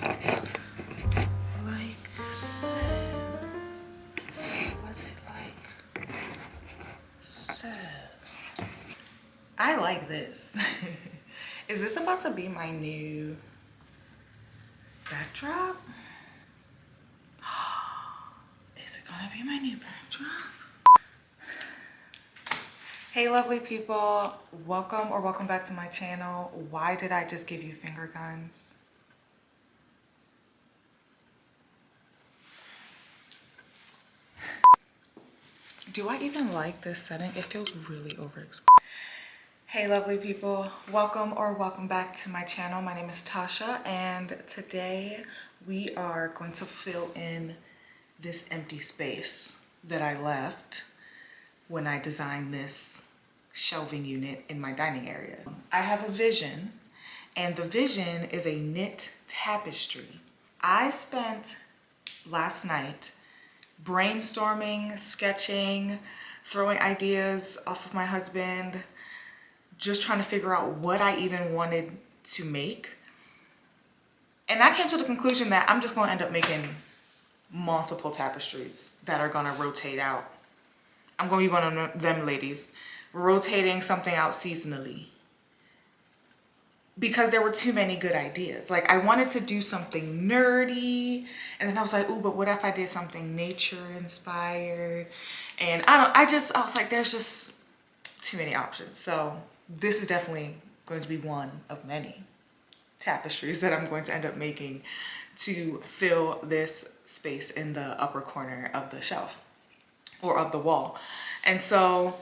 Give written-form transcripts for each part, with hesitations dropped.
Like so. Was it like so? I like this. Is this about to be my new backdrop? Is it gonna be my new backdrop? Hey lovely people, welcome back to my channel. Why did I just give you finger guns? Do I even like this setting? It feels really overexposed. Hey lovely people, welcome back to my channel. My name is Tasha and today we are going to fill in this empty space that I left when I designed this shelving unit in my dining area. I have a vision, and the vision is a knit tapestry. I spent last night brainstorming, sketching, throwing ideas off of my husband, just trying to figure out what I even wanted to make. And I came to the conclusion that I'm just going to end up making multiple tapestries that are going to rotate out. I'm going to be one of them ladies, rotating something out seasonally. Because there were too many good ideas. Like I wanted to do something nerdy, and then I was like, ooh, but what if I did something nature inspired? And I was like, there's just too many options. So this is definitely going to be one of many tapestries that I'm going to end up making to fill this space in the upper corner of the shelf or of the wall. And so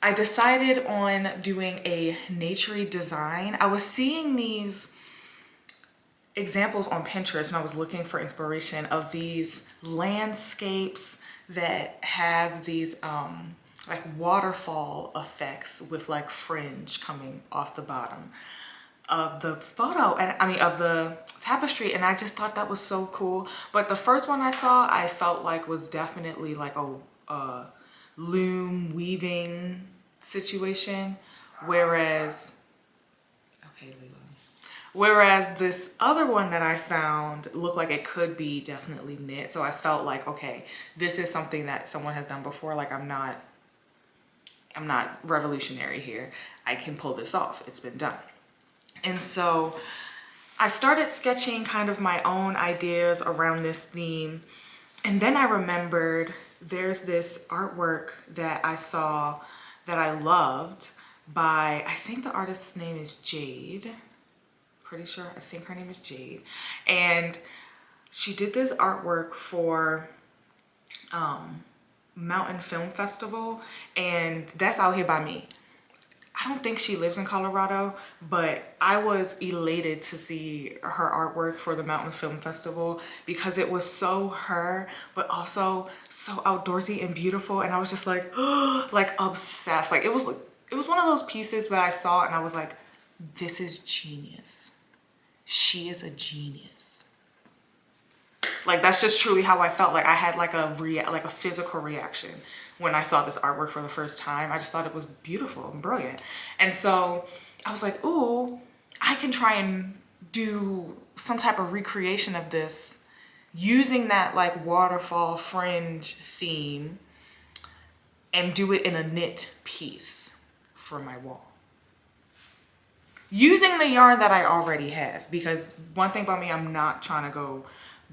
I decided on doing a naturey design. I was seeing these examples on Pinterest and I was looking for inspiration of these landscapes that have these like waterfall effects with like fringe coming off the bottom of the photo, and I mean of the tapestry, and I just thought that was so cool. But the first one I saw, I felt like was definitely like a loom weaving situation, whereas this other one that I found looked like it could be definitely knit. So I felt like, okay, this is something that someone has done before. Like I'm not revolutionary here. I can pull this off. It's been done. And so I started sketching kind of my own ideas around this theme. And then I remembered there's this artwork that I saw that I loved by, I think the artist's name is Jade. Pretty sure, I think her name is Jade. And she did this artwork for Mountain Film Festival, and that's out here by me. I don't think she lives in Colorado, but I was elated to see her artwork for the Mountain Film Festival because it was so her, but also so outdoorsy and beautiful. And I was just like, like obsessed. Like it was one of those pieces that I saw and I was like, this is genius. She is a genius. Like that's just truly how I felt. Like I had like a physical reaction when I saw this artwork for the first time. I just thought it was beautiful and brilliant. And so I was like, ooh, I can try and do some type of recreation of this using that like waterfall fringe theme and do it in a knit piece for my wall. Using the yarn that I already have, because one thing about me, I'm not trying to go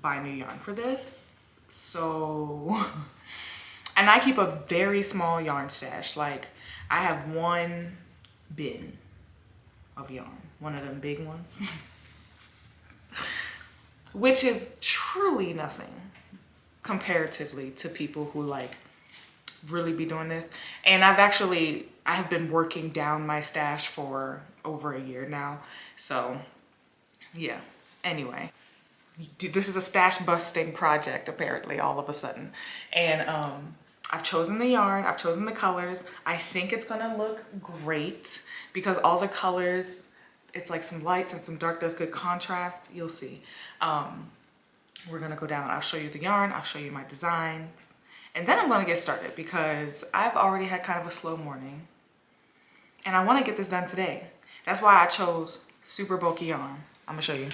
buy new yarn for this. So, and I keep a very small yarn stash. Like I have one bin of yarn, one of them big ones, which is truly nothing comparatively to people who like really be doing this. And I have been working down my stash for over a year now. So yeah, anyway, this is a stash busting project apparently all of a sudden. And I've chosen the yarn, I've chosen the colors. I think it's gonna look great because all the colors, it's like some lights and some dark, there's good contrast. You'll see. We're gonna go down, I'll show you the yarn, I'll show you my designs, and then I'm gonna get started because I've already had kind of a slow morning and I wanna get this done today. That's why I chose super bulky yarn. I'm gonna show you.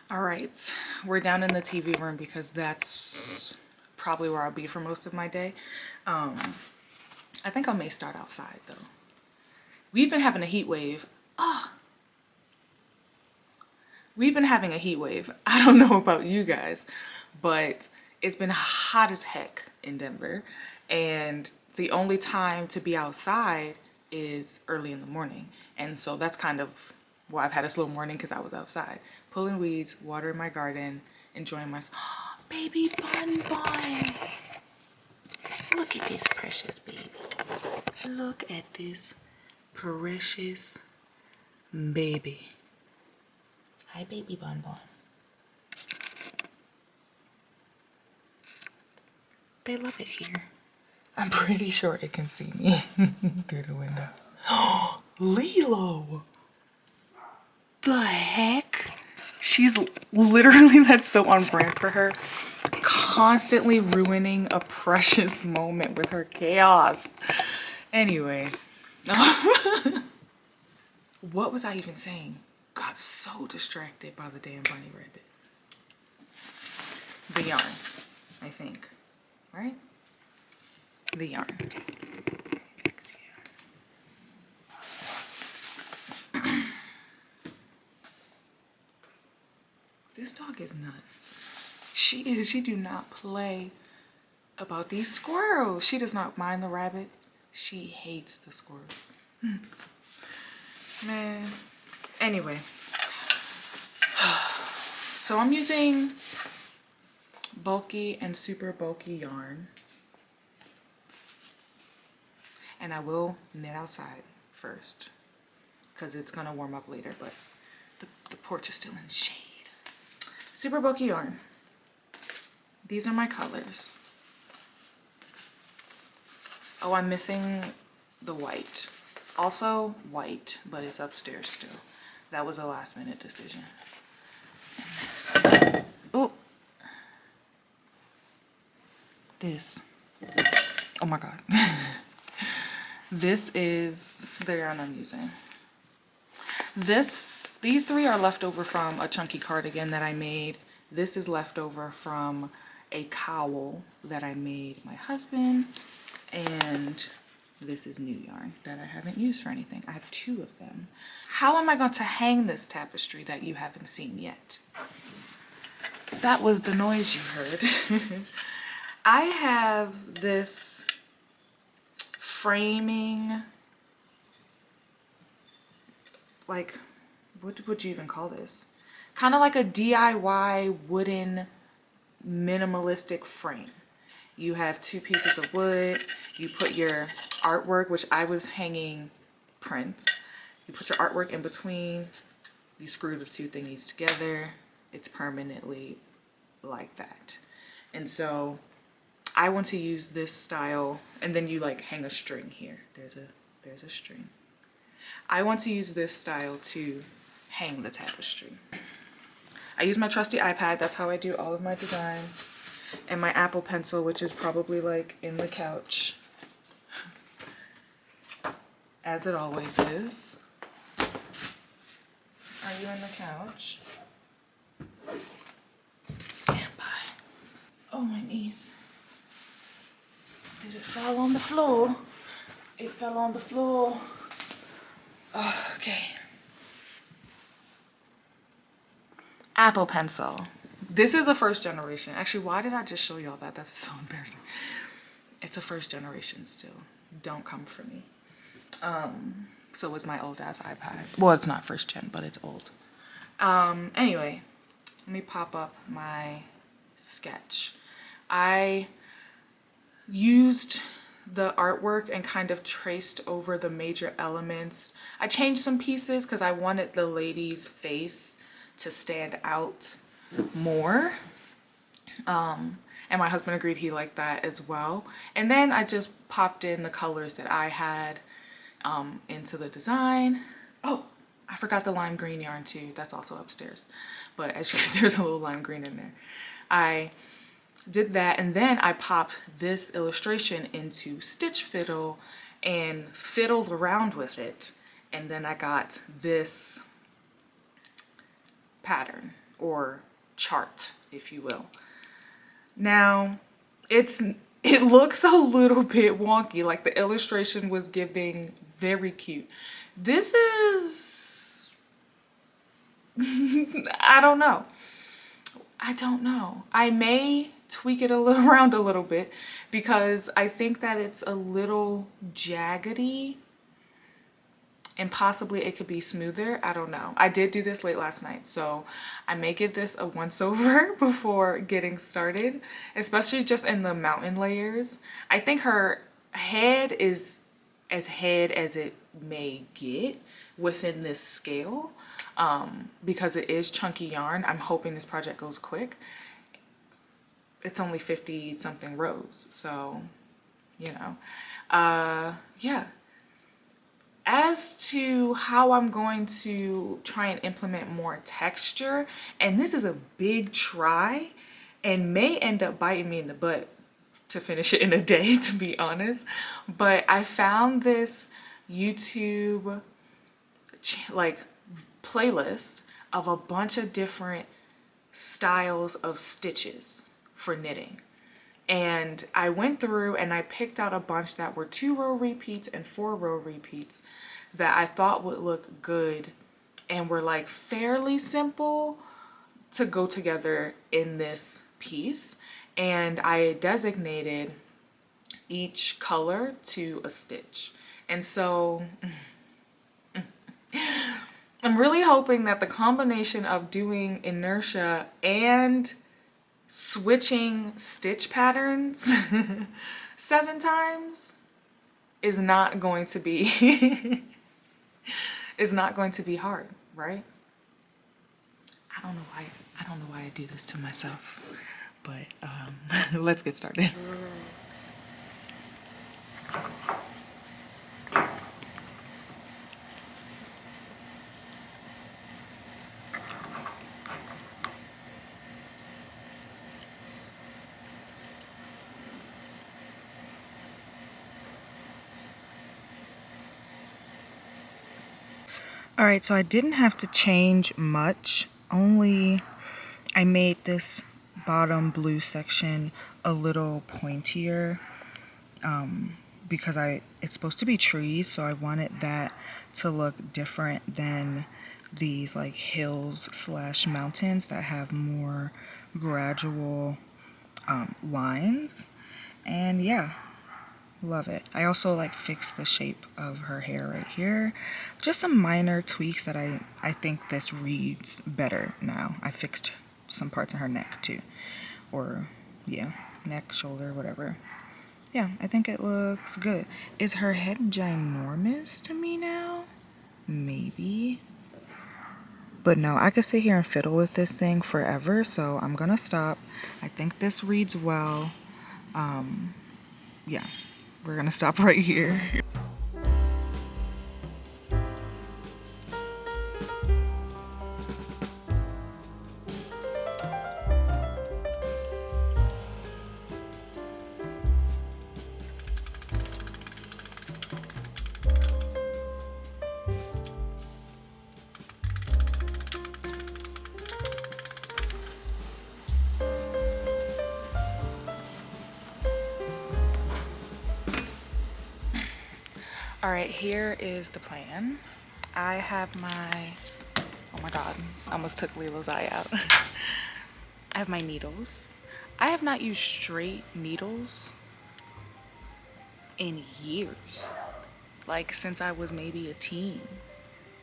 All right, we're down in the TV room because that's probably where I'll be for most of my day. I think I may start outside though. We've been having a heat wave. We've been having a heat wave. I don't know about you guys, but it's been hot as heck in Denver. And the only time to be outside is early in the morning. And so that's kind of why I've had a slow morning, because I was outside pulling weeds, watering my garden, enjoying my baby bun bun. Look at this precious baby. Look at this precious baby. Hi, baby bun bun. They love it here. I'm pretty sure it can see me through the window. Lilo! The heck? She's literally, that's so on brand for her. Constantly ruining a precious moment with her chaos. Anyway. What was I even saying? Got so distracted by the damn bunny rabbit. The yarn, I think. Right? The yarn. This dog is nuts. She do not play about these squirrels. She does not mind the rabbits. She hates the squirrels. Man. Anyway. So I'm using bulky and super bulky yarn. And I will knit outside first, because it's gonna warm up later, but the porch is still in shade. Super bulky yarn. These are my colors. Oh, I'm missing the white. Also white, but it's upstairs still. That was a last minute decision. Oh, this. Oh my God. This is the yarn I'm using. These three are left over from a chunky cardigan that I made. This is left over from a cowl that I made my husband. And this is new yarn that I haven't used for anything. I have 2 of them. How am I going to hang this tapestry that you haven't seen yet? That was the noise you heard. I have this framing, like, what would you even call this? Kind of like a DIY wooden minimalistic frame. You have 2 pieces of wood. You put your artwork, which I was hanging prints. You put your artwork in between. You screw the 2 thingies together. It's permanently like that. And so I want to use this style, and then you like hang a string here. There's a string. I want to use this style to hang the tapestry. I use my trusty iPad. That's how I do all of my designs. And my Apple Pencil, which is probably like in the couch, as it always is. Are you in the couch? Stand by. Oh, my knees. Did it fall on the floor? It fell on the floor. Oh, okay. Apple Pencil. This is a 1st generation. Actually, why did I just show y'all that? That's so embarrassing. It's a 1st generation still. Don't come for me. So it's my old ass iPad. Well, it's not 1st gen, but it's old. Anyway, let me pop up my sketch. I used the artwork and kind of traced over the major elements. I changed some pieces because I wanted the lady's face to stand out more. And my husband agreed he liked that as well. And then I just popped in the colors that I had into the design. Oh, I forgot the lime green yarn too. That's also upstairs. But actually there's a little lime green in there. I did that, and then I popped this illustration into Stitch Fiddle and fiddled around with it. And then I got this pattern, or chart, if you will. Now, it looks a little bit wonky, like the illustration was giving very cute. This is, I don't know. I may tweak it around a little bit because I think that it's a little jaggedy and possibly it could be smoother. I don't know. I did do this late last night, so I may give this a once over before getting started, especially just in the mountain layers. I think her head is as head as it may get within this scale, because it is chunky yarn. I'm hoping this project goes quick. It's only 50 something rows, so you know. Yeah. As to how I'm going to try and implement more texture, and this is a big try and may end up biting me in the butt to finish it in a day, to be honest, but I found this YouTube like playlist of a bunch of different styles of stitches for knitting. And I went through and I picked out a bunch that were 2-row repeats and 4-row repeats that I thought would look good and were like fairly simple to go together in this piece. And I designated each color to a stitch. And so I'm really hoping that the combination of doing inertia and switching stitch patterns 7 times is not going to be is not going to be hard, right? I don't know why I do this to myself, but let's get started. All right, so I didn't have to change much, only I made this bottom blue section a little pointier because it's supposed to be trees, so I wanted that to look different than these like hills / mountains that have more gradual lines. And yeah, love it. I also like fixed the shape of her hair right here. Just some minor tweaks that I think this reads better now. I fixed some parts of her neck too. Or yeah, neck, shoulder, whatever. Yeah, I think it looks good. Is her head ginormous to me now? Maybe. But no, I could sit here and fiddle with this thing forever, so I'm gonna stop. I think this reads well. Yeah. We're gonna stop right here. All right, here is the plan. I have my, oh my God, I almost took Lila's eye out. I have my needles. I have not used straight needles in years, like since I was maybe a teen.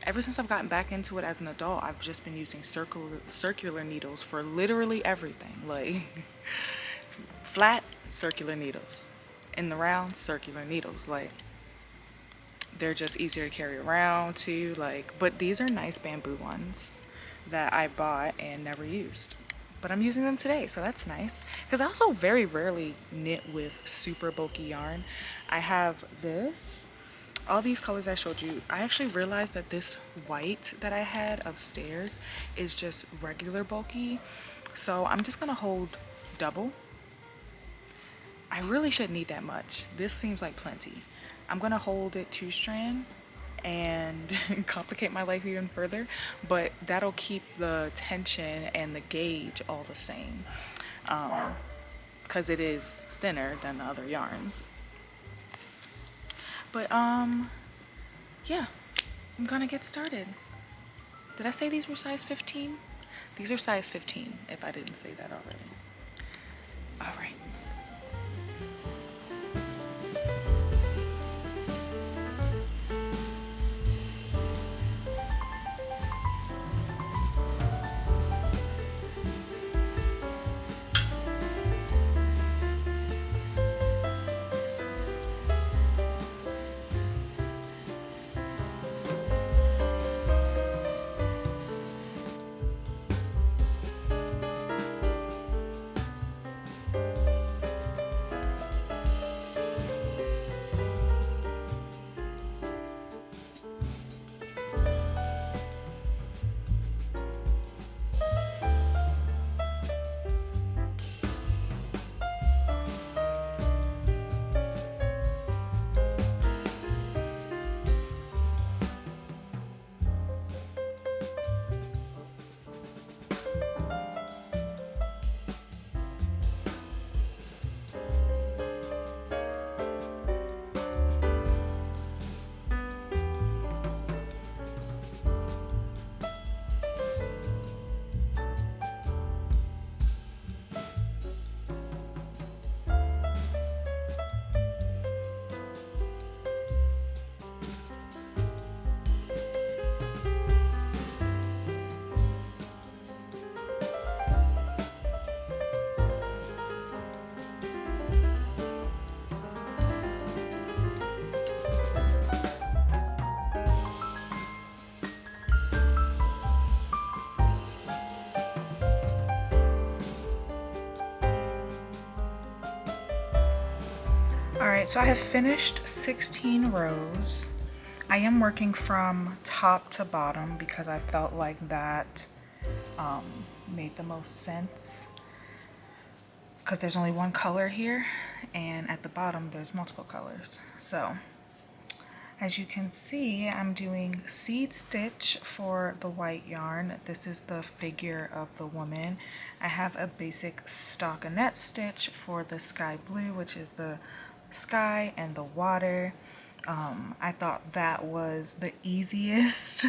Ever since I've gotten back into it as an adult, I've just been using circular needles for literally everything, like flat circular needles, in the round circular needles, like they're just easier to carry around too, like, but these are nice bamboo ones that I bought and never used, but I'm using them today, so that's nice. Because I also very rarely knit with super bulky yarn. I have this, all these colors I showed you. I actually realized that this white that I had upstairs is just regular bulky, so I'm just gonna hold double. I really shouldn't need that much. This seems like plenty. I'm gonna hold it 2-strand and complicate my life even further, but that'll keep the tension and the gauge all the same, because it is thinner than the other yarns. But yeah, I'm gonna get started. Did I say these were size 15? These are size 15, if I didn't say that already. All right. Alright, so I have finished 16 rows. I am working from top to bottom because I felt like that made the most sense, because there's only one color here and at the bottom there's multiple colors. So as you can see, I'm doing seed stitch for the white yarn. This is the figure of the woman. I have a basic stockinette stitch for the sky blue, which is the sky and the water. I thought that was the easiest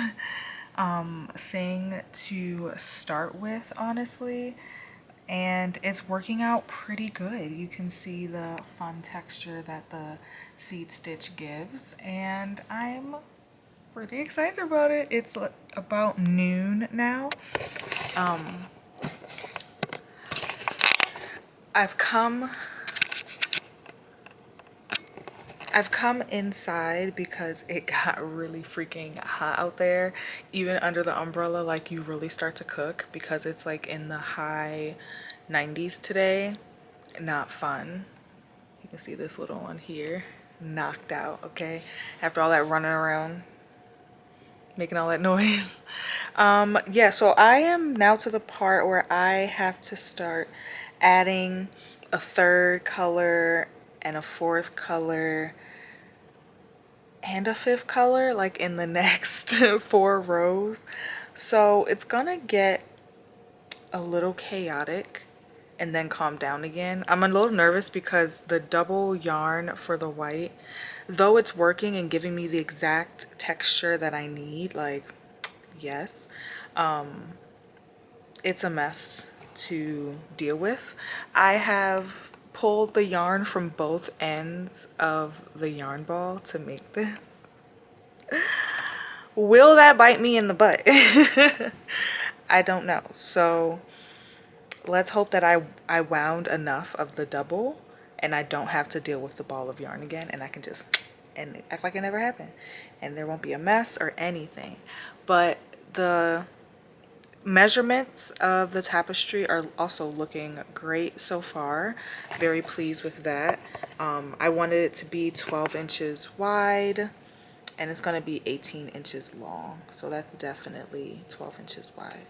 thing to start with, honestly, and it's working out pretty good. You can see the fun texture that the seed stitch gives, and I'm pretty excited about it. It's about noon now. I've come inside because it got really freaking hot out there. Even under the umbrella, like, you really start to cook because it's like in the high 90s today. Not fun. You can see this little one here knocked out, okay, after all that running around making all that noise. Yeah, so I am now to the part where I have to start adding a third color and a fourth color and a fifth color, like in the next 4 rows. So it's gonna get a little chaotic and then calm down again. I'm a little nervous because the double yarn for the white, though it's working and giving me the exact texture that I need, like, yes, it's a mess to deal with. I have pulled the yarn from both ends of the yarn ball to make this. Will that bite me in the butt? I don't know. So let's hope that I wound enough of the double and I don't have to deal with the ball of yarn again, and I can just and act like it never happened and there won't be a mess or anything. But the measurements of the tapestry are also looking great so far. Very pleased with that. I wanted it to be 12 inches wide and it's going to be 18 inches long, so that's definitely 12 inches wide.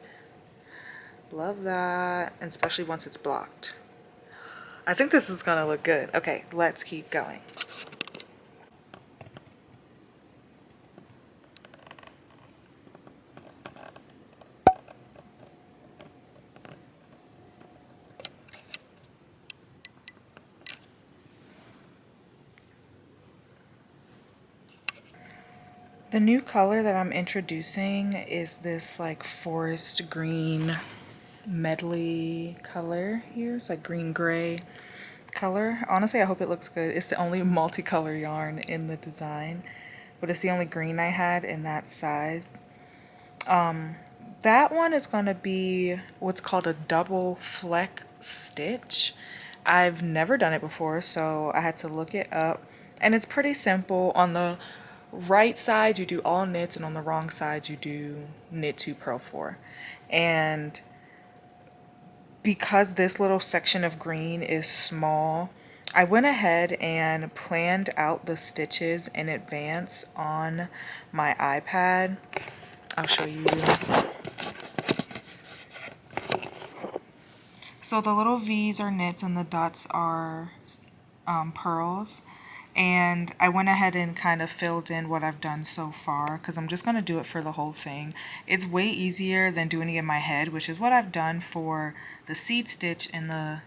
Love that, and especially once it's blocked. I think this is going to look good. Okay, let's keep going. The new color that I'm introducing is this like forest green medley color here. It's like green gray color. Honestly, I hope it looks good. It's the only multicolor yarn in the design, but it's the only green I had in that size. That one is going to be what's called a double fleck stitch. I've never done it before, so I had to look it up. And it's pretty simple. On the right side, you do all knits, and on the wrong side, you do knit 2, purl 4. And because this little section of green is small, I went ahead and planned out the stitches in advance on my iPad. I'll show you. So the little V's are knits and the dots are purls. And I went ahead and kind of filled in what I've done so far because I'm just going to do it for the whole thing. It's way easier than doing it in my head, which is what I've done for the seed stitch in the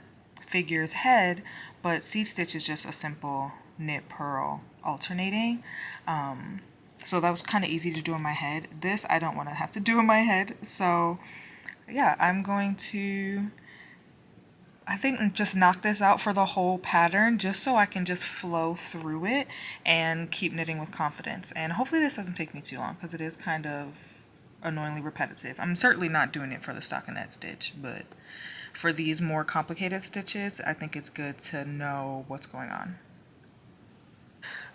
figure's head, but seed stitch is just a simple knit purl alternating. So that was kind of easy to do in my head. This I don't want to have to do in my head. So yeah, I'm going to, I think, just knock this out for the whole pattern just so I can just flow through it and keep knitting with confidence. And hopefully this doesn't take me too long because it is kind of annoyingly repetitive. I'm certainly not doing it for the stockinette stitch, but for these more complicated stitches, I think it's good to know what's going on.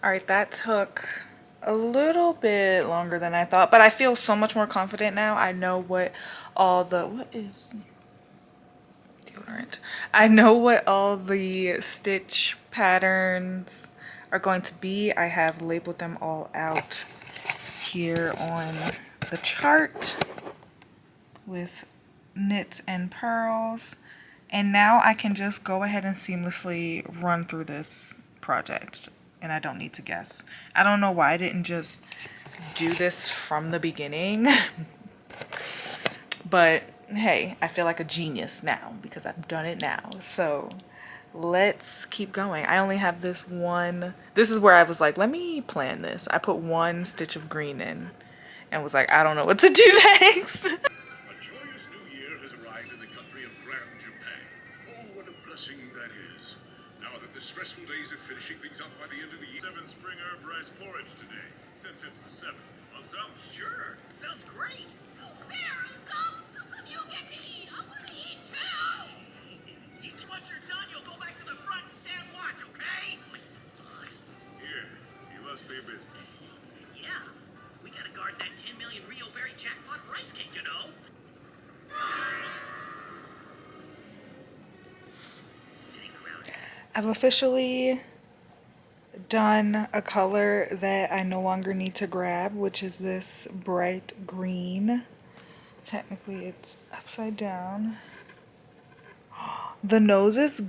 All right, that took a little bit longer than I thought, but I feel so much more confident now. I know what all the, what is deodorant? I know what all the stitch patterns are going to be. I have labeled them all out here on the chart with knits and purls. And now I can just go ahead and seamlessly run through this project and I don't need to guess. I don't know why I didn't just do this from the beginning, but hey, I feel like a genius now because I've done it now. So let's keep going. I only have this one. This is where I was like, let me plan this. I put one stitch of green in and was like, I don't know what to do next. A joyous new year has arrived in the country of Grand Japan. Oh, what a blessing that is. Now that the stressful days of finishing things up by the end of the year. 7 spring herb rice porridge today, since it's the 7th. Want some? Sure, sounds great. Oh, there, some. You get to eat. I want to eat too. Once you're done, you'll go back to the front and stand watch, okay? Listen, boss. Here, you must be busy. Yeah, we gotta guard that 10 million Rio Berry jackpot rice cake, you know. Sitting around. I've officially done a color that I no longer need to grab, which is this bright green. Technically it's upside down. The nose is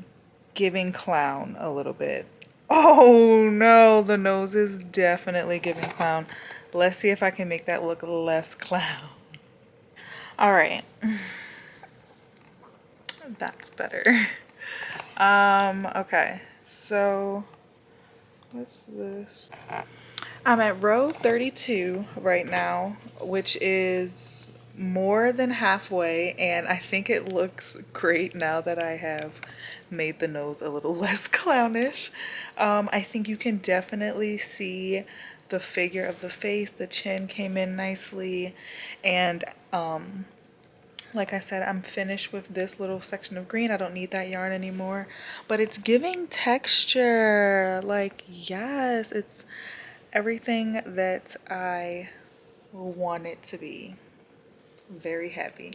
giving clown a little bit. Oh no, the nose is definitely giving clown. Let's see if I can make that look less clown. All right. That's better. Okay, so what's this? I'm at row 32 right now, which is more than halfway, and I think it looks great now that I have made the nose a little less clownish. I think you can definitely see the figure of the face. The chin came in nicely, and like I said, I'm finished with this little section of green. I don't need that yarn anymore, but it's giving texture. Like, yes, it's everything that I want it to be. Very happy.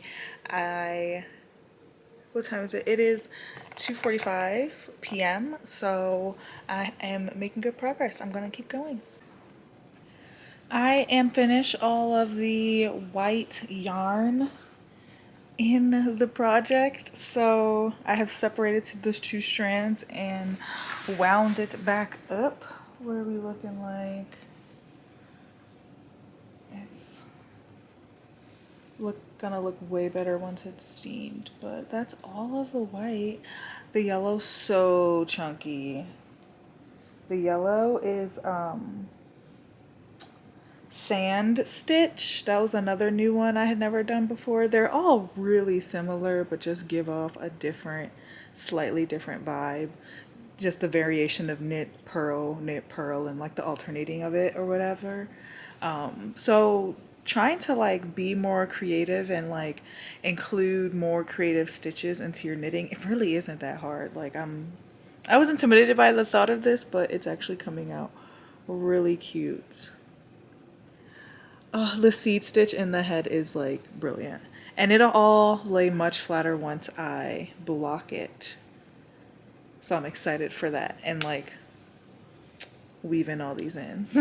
What time is it? It is 2:45 p.m. So I am making good progress. I'm gonna keep going. I am finished all of the white yarn in the project, so I have separated to those 2 strands and wound it back up. What are we looking like? It's gonna look way better once it's steamed, but that's all of the white. The yellow's so chunky. The yellow is sand stitch. That was another new one I had never done before. They're all really similar, but just give off a different, slightly different vibe. Just the variation of knit, purl, and like the alternating of it or whatever. So trying to like be more creative and like include more creative stitches into your knitting, it really isn't that hard. Like I was intimidated by the thought of this, but it's actually coming out really cute. Oh, the seed stitch in the head is like brilliant. And it'll all lay much flatter once I block it. So I'm excited for that and like weaving all these ends.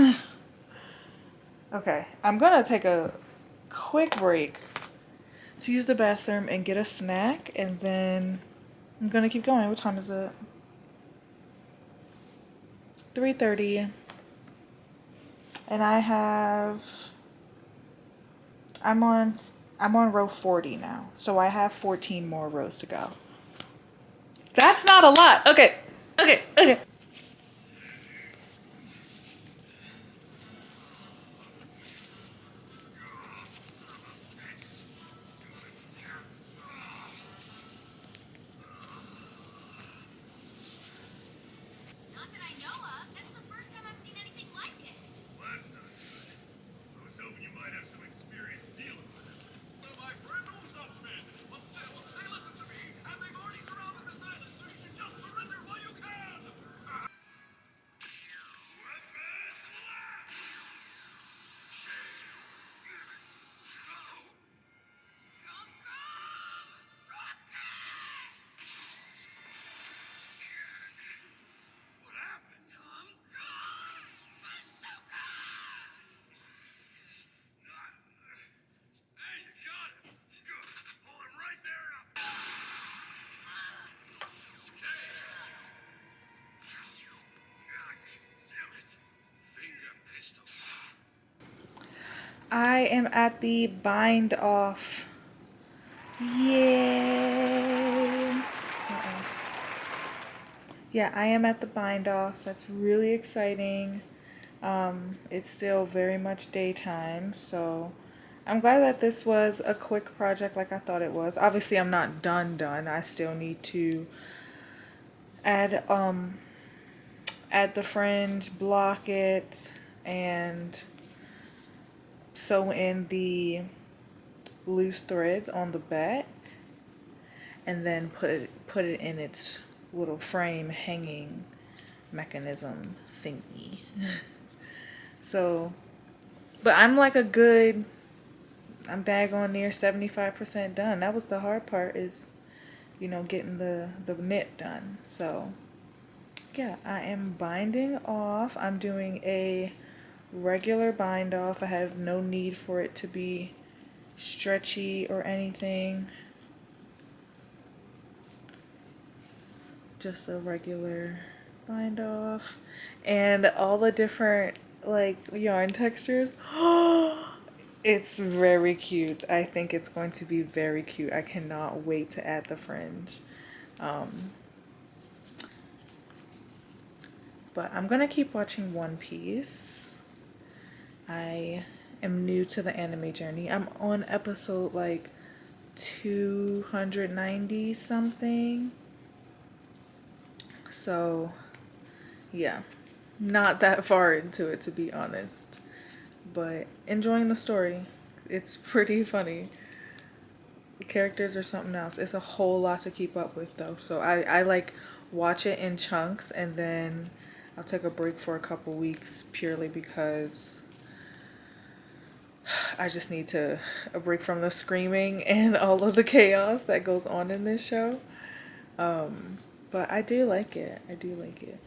Okay, I'm gonna take a quick break to use the bathroom and get a snack, and then I'm gonna keep going. What time is it? 3:30. And I'm on row 40 now. So I have 14 more rows to go. That's not a lot. Okay. Not that I know of. That's the first time I've seen anything like it. Well, that's not good. I was hoping you might have some experience dealing with it. Well, my friend, who's upstanding? Well, they listen to me, and they've already surrounded this island, so you should just surrender while you can! Weapons left! Jade! Go! Come, come! Rocket! What happened? Come, come! Bazooka! Hey, you got him! Good. Hold him right there and up. Jade! Damn it! Finger pistol. I am at the bind off. Yay! Yeah, I am at the bind off. That's really exciting. It's still very much daytime, so I'm glad that this was a quick project like I thought it was. Obviously, I'm not done. I still need to add the fringe, block it, and sew in the loose threads on the back, and then put it in its little frame hanging mechanism thingy. So, but I'm like I'm daggone near 75% done. That was the hard part, is getting the knit done. So yeah, I am binding off. I'm doing a regular bind off. I have no need for it to be stretchy or anything. Just a regular bind off. And all the different like yarn textures. It's very cute. I think it's going to be very cute. I cannot wait to add the fringe. But I'm gonna keep watching One Piece. I am new to the anime journey. I'm on episode like 290 something. So yeah, not that far into it, to be honest, but enjoying the story. It's pretty funny. The characters are something else. It's a whole lot to keep up with though, so I like watch it in chunks, and then I'll take a break for a couple weeks purely because I just need a break from the screaming and all of the chaos that goes on in this show. But I do like it. I do like it.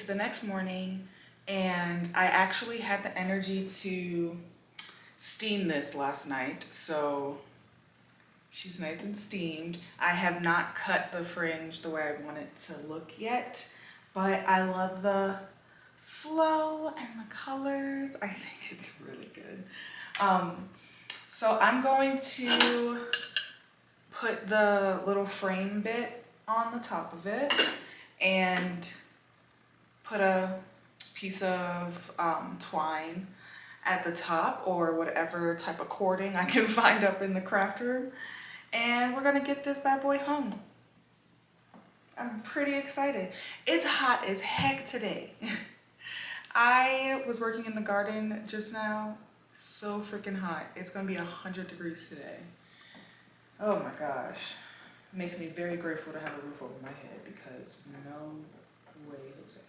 it's the next morning and I actually had the energy to steam this last night. So she's nice and steamed. I have not cut the fringe the way I want it to look yet, but I love the flow and the colors. I think it's really good. So I'm going to put the little frame bit on the top of it and put a piece of twine at the top or whatever type of cording I can find up in the craft room. And we're gonna get this bad boy hung. I'm pretty excited. It's hot as heck today. I was working in the garden just now. So freaking hot. It's gonna be 100 degrees today. Oh my gosh. It makes me very grateful to have a roof over my head because no way, Jose.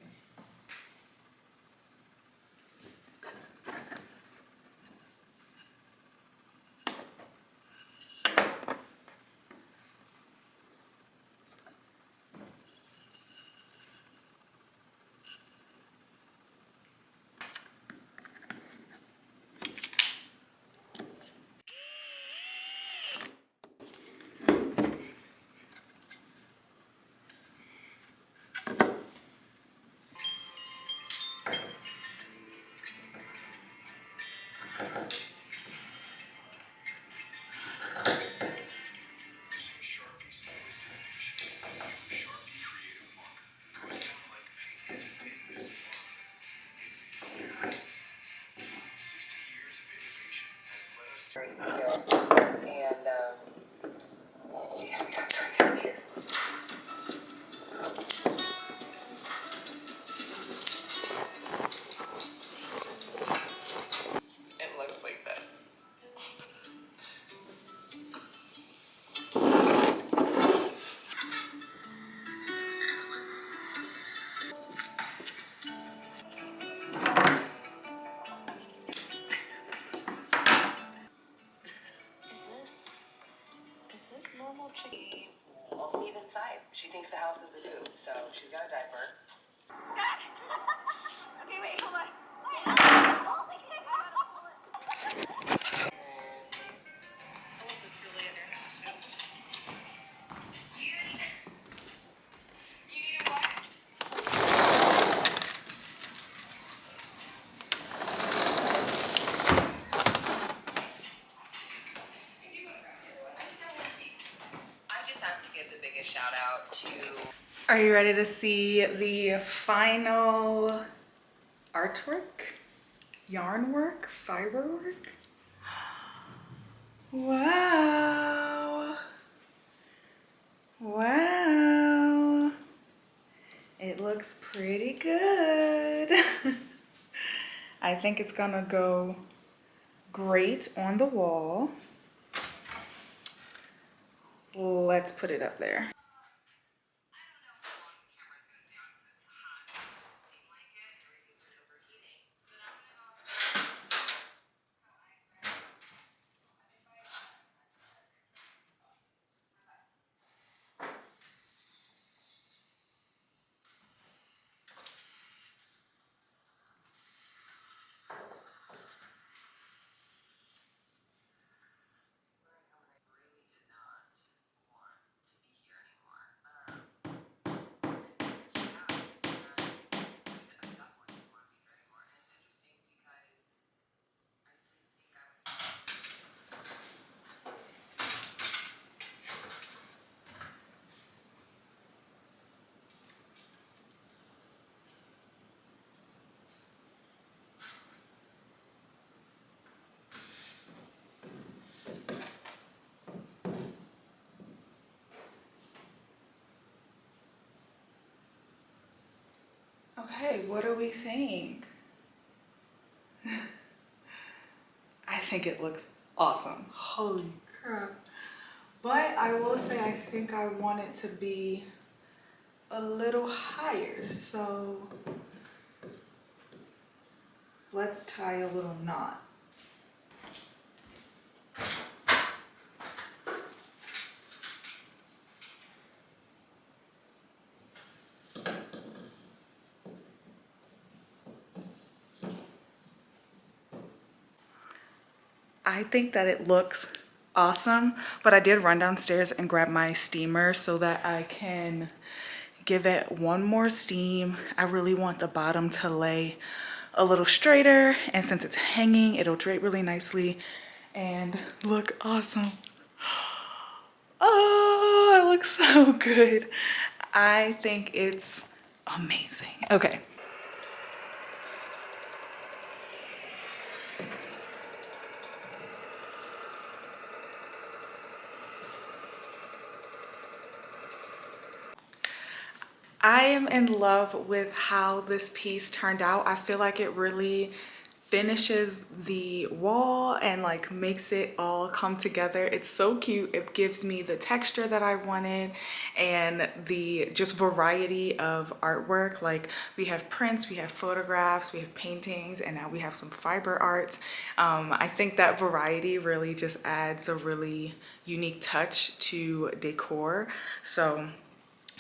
It looks like this. Is this normal chicky? Won't leave inside. She thinks the house is a zoo, so she's got a diaper. Okay, wait, hold on. I love the truly in your house. You need a what? I just have to give the biggest shout out to. Are you ready to see the final artwork? Yarn work? Fiber work? Wow. Wow. It looks pretty good. I think it's gonna go great on the wall. Let's put it up there. Okay, what do we think? I think it looks awesome. Holy crap. But I will say I think I want it to be a little higher. So let's tie a little knot. I think that it looks awesome, but I did run downstairs and grab my steamer so that I can give it one more steam. I really want the bottom to lay a little straighter, and since it's hanging, it'll drape really nicely and look awesome. Oh, it looks so good. I think it's amazing. Okay. I am in love with how this piece turned out. I feel like it really finishes the wall and like makes it all come together. It's so cute. It gives me the texture that I wanted and the just variety of artwork. Like we have prints, we have photographs, we have paintings, and now we have some fiber art. I think that variety really just adds a really unique touch to decor. So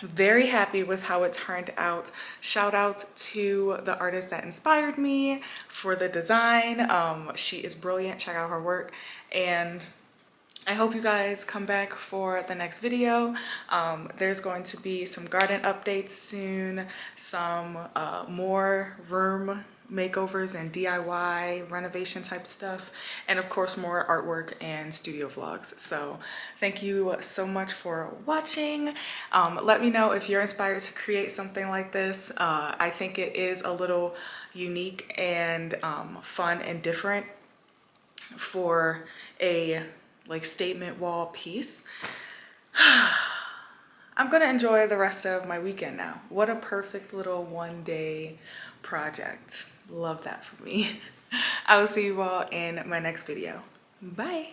very happy with how it turned out. Shout out to the artist that inspired me for the design. She is brilliant. Check out her work. And I hope you guys come back for the next video. There's going to be some garden updates soon, some more room makeovers and DIY renovation type stuff, and of course more artwork and studio vlogs. So thank you so much for watching. Let me know if you're inspired to create something like this. I think it is a little unique and fun and different for a like statement wall piece. I'm gonna enjoy the rest of my weekend now. What a perfect little one-day project. Love that for me. I will see you all in my next video. Bye.